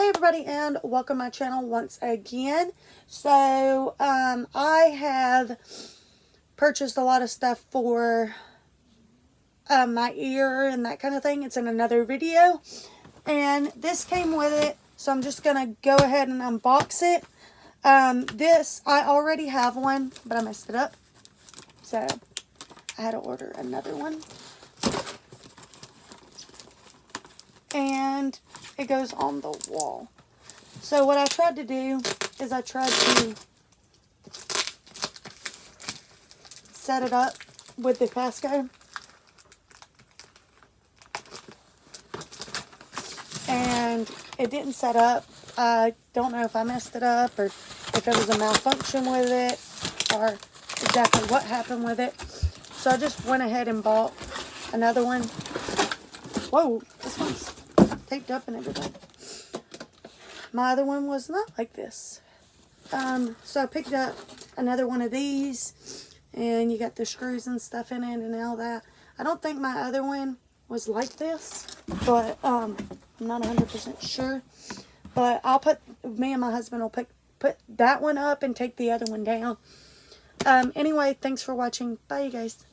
Hey everybody, and welcome to my channel once again. So I have purchased a lot of stuff for my ear and that kind of thing. It's in another video, and this came with it, so I'm just gonna go ahead and unbox it. This, I already have one, but I messed it up, so I had to order another one. And it goes on the wall. So what I tried to do is I tried to set it up with the Pasco, and it didn't set up. I don't know if I messed it up or if it was a malfunction with it or exactly what happened with it. So I just went ahead and bought another one. Whoa, this one's taped up and everything. My other one was not like this. So I picked up another one of these, and you got the screws and stuff in it and all that. I don't think my other one was like this, but I'm not 100% sure. But me and my husband will put that one up and take the other one down. Anyway, thanks for watching. Bye, you guys.